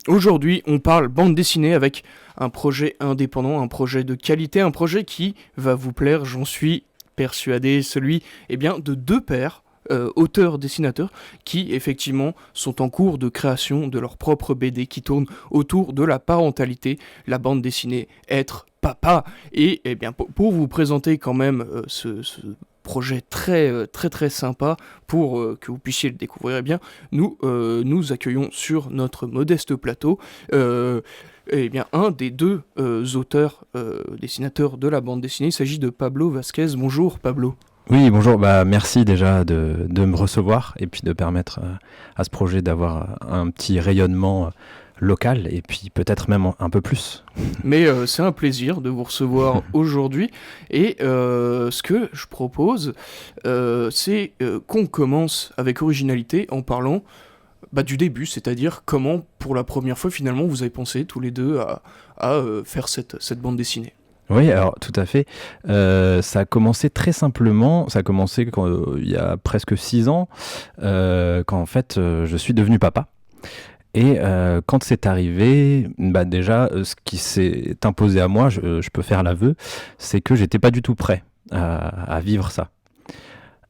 Aujourd'hui, on parle bande dessinée avec un projet indépendant, un projet de qualité, un projet qui va vous plaire, j'en suis persuadé, celui de deux pairs. Auteurs-dessinateurs qui effectivement sont en cours de création de leur propre BD qui tourne autour de la parentalité, la bande dessinée Être Papa. Et pour vous présenter quand même ce projet très sympa pour que vous puissiez le découvrir, nous accueillons sur notre modeste plateau un des deux auteurs dessinateurs de la bande dessinée. Il s'agit de Pablo Vasquez. Bonjour Pablo. Oui, bonjour. Merci déjà de me recevoir et puis de permettre à ce projet d'avoir un petit rayonnement local et puis peut-être même un peu plus. Mais c'est un plaisir de vous recevoir aujourd'hui et ce que je propose, c'est qu'on commence avec originalité en parlant du début, c'est-à-dire comment pour la première fois finalement vous avez pensé tous les deux à faire cette bande dessinée. Oui, alors tout à fait. Ça a commencé très simplement. Ça a commencé il y a presque 6 ans, quand en fait je suis devenu papa. Et quand c'est arrivé, déjà, ce qui s'est imposé à moi, je peux faire l'aveu, c'est que j'étais pas du tout prêt à vivre ça.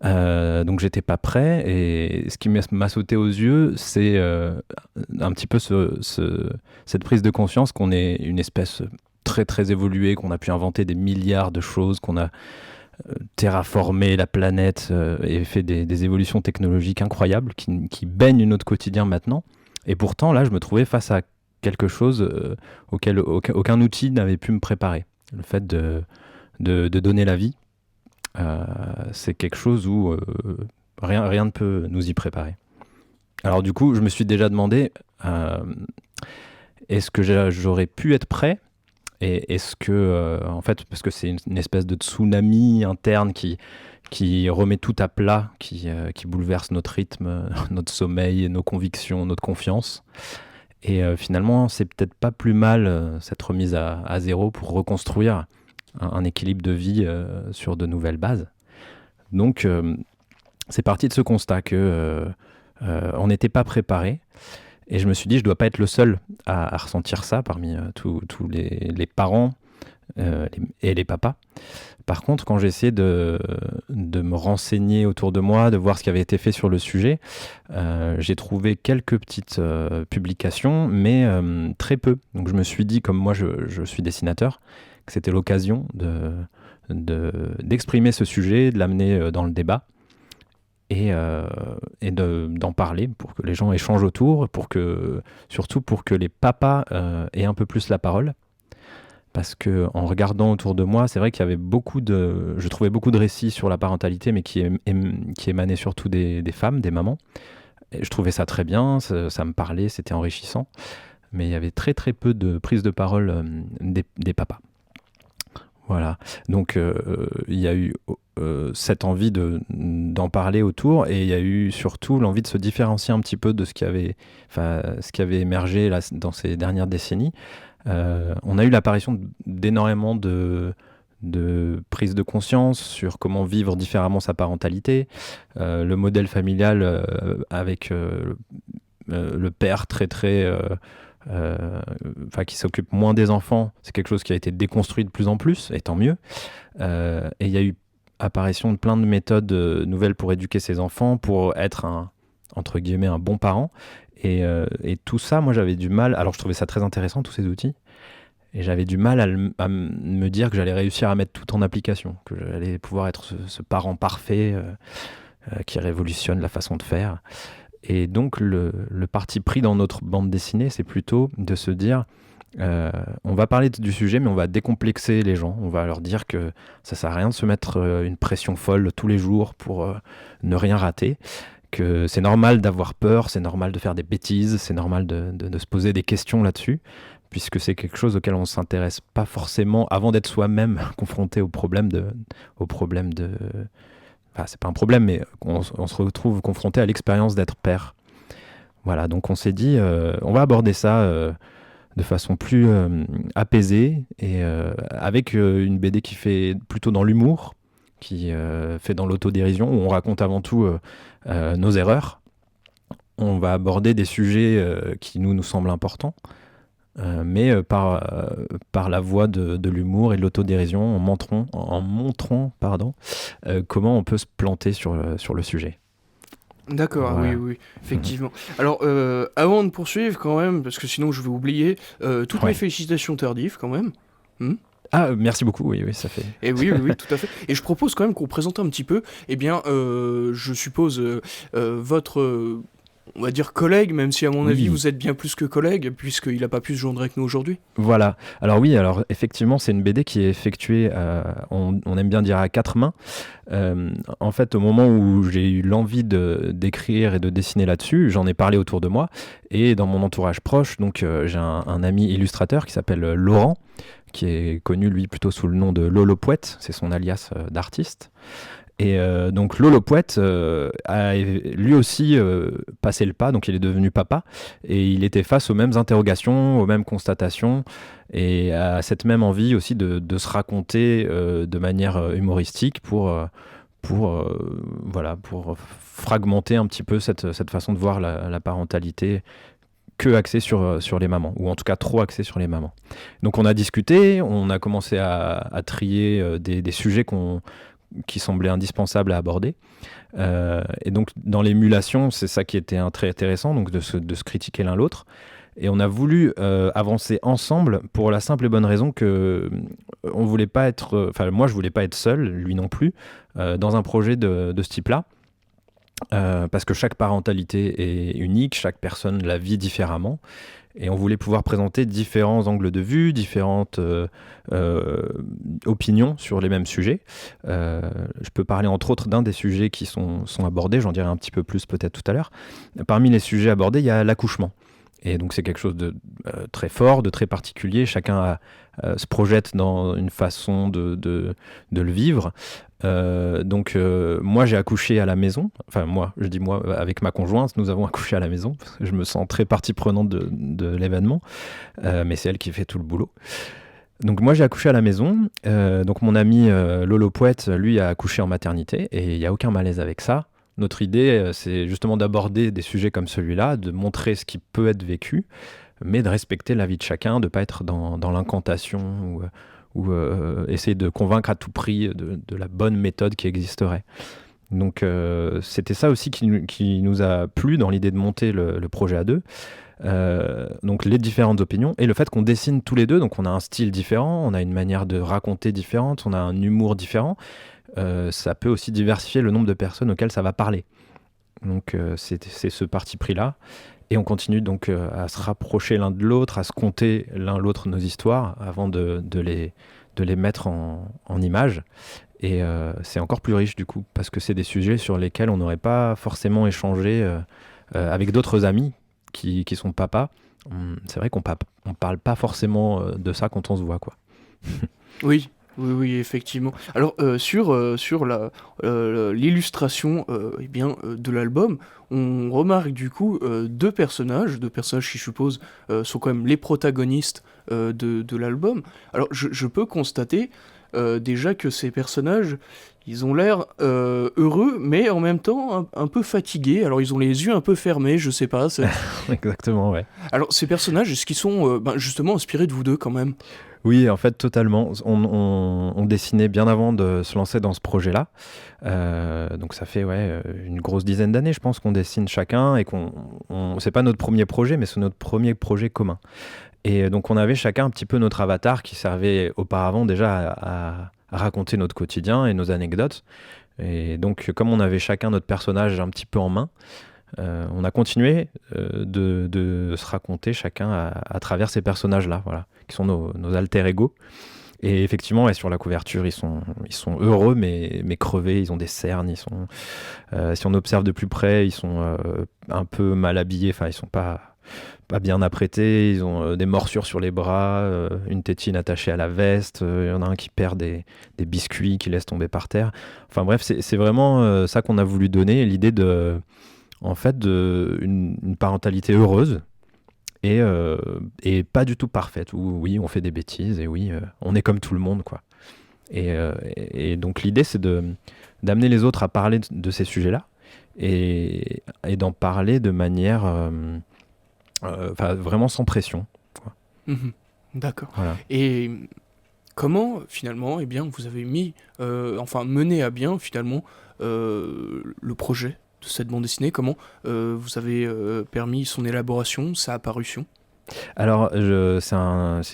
Donc j'étais pas prêt, et ce qui m'a sauté aux yeux, c'est un petit peu cette prise de conscience qu'on est une espèce très évoluée, qu'on a pu inventer des milliards de choses, qu'on a terraformé la planète et fait des évolutions technologiques incroyables qui baignent notre quotidien maintenant. Et pourtant, là, je me trouvais face à quelque chose auquel aucun outil n'avait pu me préparer. Le fait de donner la vie, c'est quelque chose où rien ne peut nous y préparer. Alors du coup, je me suis déjà demandé, est-ce que j'aurais pu être prêt ? Et est-ce que, en fait, parce que c'est une espèce de tsunami interne qui remet tout à plat, qui bouleverse notre rythme, notre sommeil, nos convictions, notre confiance. Et finalement, c'est peut-être pas plus mal cette remise à zéro pour reconstruire un équilibre de vie sur de nouvelles bases. Donc, c'est parti de ce constat que on n'était pas préparé. Et je me suis dit, je dois pas être le seul à ressentir ça parmi tous les parents et les papas. Par contre, quand j'ai essayé de me renseigner autour de moi, de voir ce qui avait été fait sur le sujet, j'ai trouvé quelques petites publications, mais très peu. Donc je me suis dit, comme moi je suis dessinateur, que c'était l'occasion d'exprimer ce sujet, de l'amener dans le débat, et d'en parler pour que les gens échangent autour, surtout pour que les papas aient un peu plus la parole. Parce que en regardant autour de moi, c'est vrai qu'il y avait je trouvais beaucoup de récits sur la parentalité, mais qui émanaient surtout des femmes, des mamans. Et je trouvais ça très bien, ça me parlait, c'était enrichissant. Mais il y avait très peu de prise de parole des papas. Voilà. Donc il y a eu cette envie d'en parler autour, et il y a eu surtout l'envie de se différencier un petit peu de ce qui avait émergé là, dans ces dernières décennies. On a eu l'apparition d'énormément de prise de conscience sur comment vivre différemment sa parentalité, le modèle familial avec le père qui s'occupe moins des enfants, c'est quelque chose qui a été déconstruit de plus en plus, et tant mieux. Et il y a eu apparition de plein de méthodes nouvelles pour éduquer ses enfants, pour être entre guillemets un bon parent. Et tout ça, moi j'avais du mal, alors je trouvais ça très intéressant, tous ces outils, et j'avais du mal à me dire que j'allais réussir à mettre tout en application, que j'allais pouvoir être ce parent parfait qui révolutionne la façon de faire. Et donc le parti pris dans notre bande dessinée, c'est plutôt de se dire, on va parler du sujet, mais on va décomplexer les gens, on va leur dire que ça sert à rien de se mettre une pression folle tous les jours pour ne rien rater, que c'est normal d'avoir peur, c'est normal de faire des bêtises, c'est normal de se poser des questions là-dessus, puisque c'est quelque chose auquel on ne s'intéresse pas forcément avant d'être soi-même confronté au problème de... Enfin, c'est pas un problème, mais on se retrouve confronté à l'expérience d'être père. Voilà, donc on s'est dit, on va aborder ça de façon plus apaisée, et avec une BD qui fait plutôt dans l'humour, qui fait dans l'autodérision, où on raconte avant tout nos erreurs, on va aborder des sujets qui nous semblent importants, mais par la voie de l'humour et de l'autodérision, en montrant comment on peut se planter sur le sujet. D'accord, Voilà. oui, effectivement. Alors, avant de poursuivre quand même, parce que sinon je vais oublier, toutes mes Ouais. félicitations tardives quand même. Hmm. Ah, merci beaucoup, oui, ça fait. Et oui, tout à fait. Et je propose quand même qu'on présente un petit peu, eh bien, je suppose, votre, on va dire collègue, même si à mon avis Oui. vous êtes bien plus que collègue, puisqu'il n'a pas pu se joindre avec nous aujourd'hui. Voilà. Alors effectivement, c'est une BD qui est effectuée, on aime bien dire à quatre mains. En fait, au moment où j'ai eu l'envie d'écrire et de dessiner là-dessus, j'en ai parlé autour de moi et dans mon entourage proche. Donc, j'ai un ami illustrateur qui s'appelle Laurent, qui est connu lui plutôt sous le nom de Lolo Pouette, c'est son alias d'artiste. Et donc Lolo Pouette a lui aussi passé le pas, donc il est devenu papa, et il était face aux mêmes interrogations, aux mêmes constatations, et à cette même envie aussi de se raconter de manière humoristique pour fragmenter un petit peu cette façon de voir la parentalité que axée sur les mamans, ou en tout cas trop axée sur les mamans. Donc on a discuté, on a commencé à trier des sujets qui semblait indispensable à aborder. Et donc, dans l'émulation, c'est ça qui était très intéressant, donc de se critiquer l'un l'autre. Et on a voulu avancer ensemble pour la simple et bonne raison que on voulait pas être, enfin moi je voulais pas être seul, lui non plus, dans un projet de ce type-là. Parce que chaque parentalité est unique, chaque personne la vit différemment. Et on voulait pouvoir présenter différents angles de vue, différentes opinions sur les mêmes sujets. Je peux parler entre autres d'un des sujets qui sont abordés, j'en dirai un petit peu plus peut-être tout à l'heure. Parmi les sujets abordés, il y a l'accouchement. Et donc c'est quelque chose de très fort, de très particulier. Chacun se projette dans une façon de le vivre. Moi j'ai accouché à la maison, enfin moi, je dis moi, avec ma conjointe, nous avons accouché à la maison, parce que je me sens très partie prenante de l'événement, mais c'est elle qui fait tout le boulot. Donc moi j'ai accouché à la maison, donc mon ami Lolo Pouette, lui a accouché en maternité, et il n'y a aucun malaise avec ça. Notre idée, c'est justement d'aborder des sujets comme celui-là, de montrer ce qui peut être vécu, mais de respecter la vie de chacun, de ne pas être dans l'incantation ou essayer de convaincre à tout prix de la bonne méthode qui existerait. Donc c'était ça aussi qui nous a plu dans l'idée de monter le projet à deux. Donc les différentes opinions et le fait qu'on dessine tous les deux, donc on a un style différent, on a une manière de raconter différente, on a un humour différent. Ça peut aussi diversifier le nombre de personnes auxquelles ça va parler. Donc c'est ce parti pris-là. Et on continue donc à se rapprocher l'un de l'autre, à se conter l'un l'autre nos histoires avant de les mettre en images. Et c'est encore plus riche du coup, parce que c'est des sujets sur lesquels on n'aurait pas forcément échangé avec d'autres amis qui sont papas. C'est vrai qu'on parle pas forcément de ça quand on se voit, quoi. Oui, effectivement. Alors, sur l'illustration de l'album, on remarque du coup deux personnages qui, je suppose, sont quand même les protagonistes de l'album. Alors, je peux constater déjà que ces personnages, ils ont l'air heureux, mais en même temps un peu fatigués. Alors, ils ont les yeux un peu fermés, je sais pas. Exactement, ouais. Alors, ces personnages, est-ce qu'ils sont justement inspirés de vous deux quand même ? Oui, en fait, totalement. On dessinait bien avant de se lancer dans ce projet-là. Donc ça fait une grosse dizaine d'années, je pense, qu'on dessine chacun et c'est pas notre premier projet, mais c'est notre premier projet commun. Et donc on avait chacun un petit peu notre avatar qui servait auparavant déjà à raconter notre quotidien et nos anecdotes. Et donc comme on avait chacun notre personnage un petit peu en main, on a continué de se raconter chacun à travers ces personnages-là, voilà, qui sont nos alter ego. Et effectivement, sur la couverture, ils sont heureux, mais crevés, ils ont des cernes, si on observe de plus près, ils sont un peu mal habillés, enfin, ils sont pas bien apprêtés, ils ont des morsures sur les bras, une tétine attachée à la veste, il y en a un qui perd des biscuits qu'il laisse tomber par terre. Enfin bref, c'est vraiment ça qu'on a voulu donner, l'idée une parentalité heureuse et pas du tout parfaite, où oui, on fait des bêtises et oui, on est comme tout le monde, quoi. Et donc l'idée, c'est d'amener les autres à parler de ces sujets-là et d'en parler de manière vraiment sans pression, quoi. Mhm. D'accord. Voilà. Et comment finalement, eh bien, vous avez mené à bien finalement le projet de cette bande dessinée? Comment vous avez permis son élaboration, sa apparition? Alors, c'est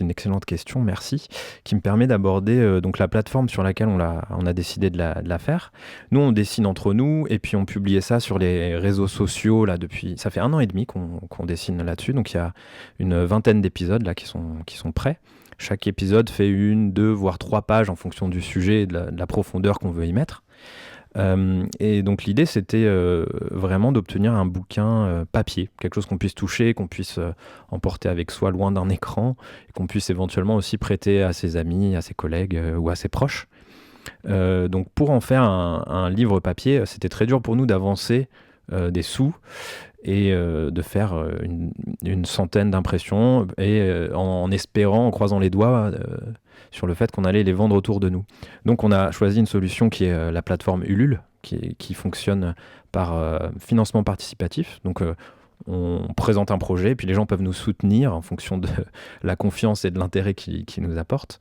une excellente question, merci, qui me permet d'aborder donc la plateforme sur laquelle on a décidé de la faire. Nous, on dessine entre nous et puis on publiait ça sur les réseaux sociaux là depuis. Ça fait 1 an et demi qu'on dessine là-dessus, donc il y a une vingtaine d'épisodes là qui sont prêts. Chaque épisode fait 1, 2, voire 3 pages en fonction du sujet et de la profondeur qu'on veut y mettre. Et donc l'idée c'était vraiment d'obtenir un bouquin papier, quelque chose qu'on puisse toucher, qu'on puisse emporter avec soi loin d'un écran, et qu'on puisse éventuellement aussi prêter à ses amis, à ses collègues ou à ses proches. Donc pour en faire un livre papier, c'était très dur pour nous d'avancer des sous et de faire une centaine d'impressions et en espérant, en croisant les doigts sur le fait qu'on allait les vendre autour de nous. Donc on a choisi une solution qui est la plateforme Ulule, qui fonctionne par financement participatif. Donc on présente un projet, puis les gens peuvent nous soutenir en fonction de la confiance et de l'intérêt qu'ils nous apportent.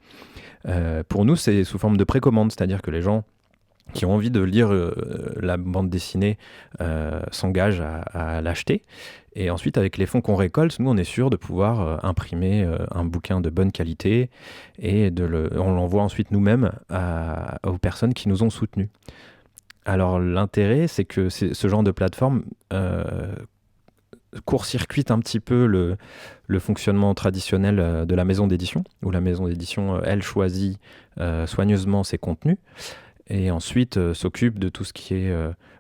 Pour nous, c'est sous forme de précommande, c'est-à-dire que les gens qui ont envie de lire la bande dessinée s'engagent à l'acheter. Et ensuite, avec les fonds qu'on récolte, nous, on est sûr de pouvoir imprimer un bouquin de bonne qualité et on l'envoie ensuite nous-mêmes aux personnes qui nous ont soutenus. Alors, l'intérêt, c'est que ce genre de plateforme court-circuite un petit peu le fonctionnement traditionnel de la maison d'édition, où la maison d'édition, elle, choisit soigneusement ses contenus. Et ensuite s'occupe de tout ce qui est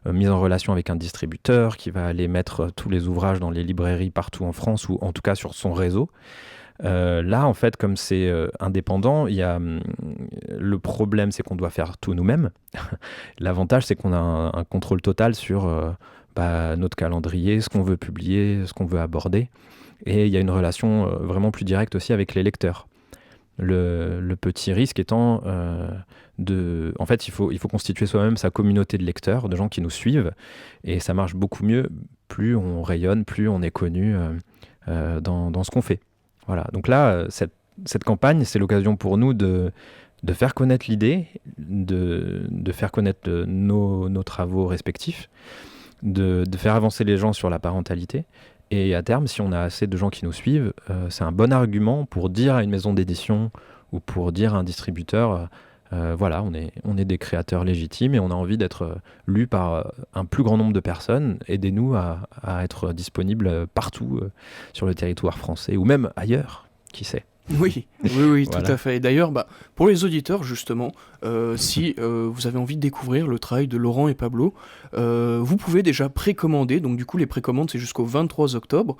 mise en relation avec un distributeur qui va aller mettre tous les ouvrages dans les librairies partout en France ou en tout cas sur son réseau. Là, en fait, comme c'est indépendant, le problème, c'est qu'on doit faire tout nous-mêmes. L'avantage, c'est qu'on a un contrôle total sur notre calendrier, ce qu'on veut publier, ce qu'on veut aborder. Et il y a une relation vraiment plus directe aussi avec les lecteurs. Le petit risque étant en fait, il faut constituer soi-même sa communauté de lecteurs, de gens qui nous suivent, et ça marche beaucoup mieux plus on rayonne, plus on est connu dans ce qu'on fait. Voilà. Donc là, cette campagne, c'est l'occasion pour nous de faire connaître l'idée, de faire connaître nos travaux respectifs, de faire avancer les gens sur la parentalité. Et à terme, si on a assez de gens qui nous suivent, c'est un bon argument pour dire à une maison d'édition ou pour dire à un distributeur, voilà, on est des créateurs légitimes et on a envie d'être lus par un plus grand nombre de personnes. Aidez-nous à être disponibles partout sur le territoire français ou même ailleurs, qui sait. Oui, Voilà. tout à fait. Et d'ailleurs, pour les auditeurs, justement, si vous avez envie de découvrir le travail de Laurent et Pablo, vous pouvez déjà précommander. Donc, du coup, les précommandes, c'est jusqu'au 23 octobre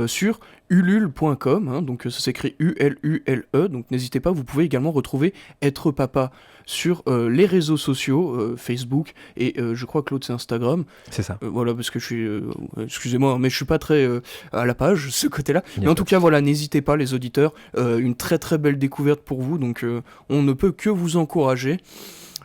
sur ulule.com. Hein, donc, ça s'écrit ULULE. Donc, n'hésitez pas. Vous pouvez également retrouver Être Papa sur les réseaux sociaux, Facebook et je crois que l'autre c'est Instagram. C'est ça. Voilà, parce que je suis, excusez-moi, mais je suis pas très à la page ce côté-là. Mais en tout cas, voilà, n'hésitez pas les auditeurs, une très très belle découverte pour vous, donc on ne peut que vous encourager.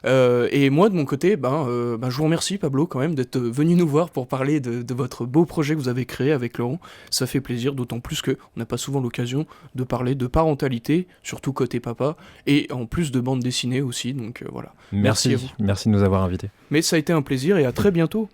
Et moi de mon côté, je vous remercie Pablo quand même d'être venu nous voir pour parler de votre beau projet que vous avez créé avec Laurent. Ça fait plaisir, d'autant plus qu'on n'a pas souvent l'occasion de parler de parentalité, surtout côté papa, et en plus de bande dessinée aussi, donc voilà. Merci à vous. Merci de nous avoir invités. Mais ça a été un plaisir et à très bientôt.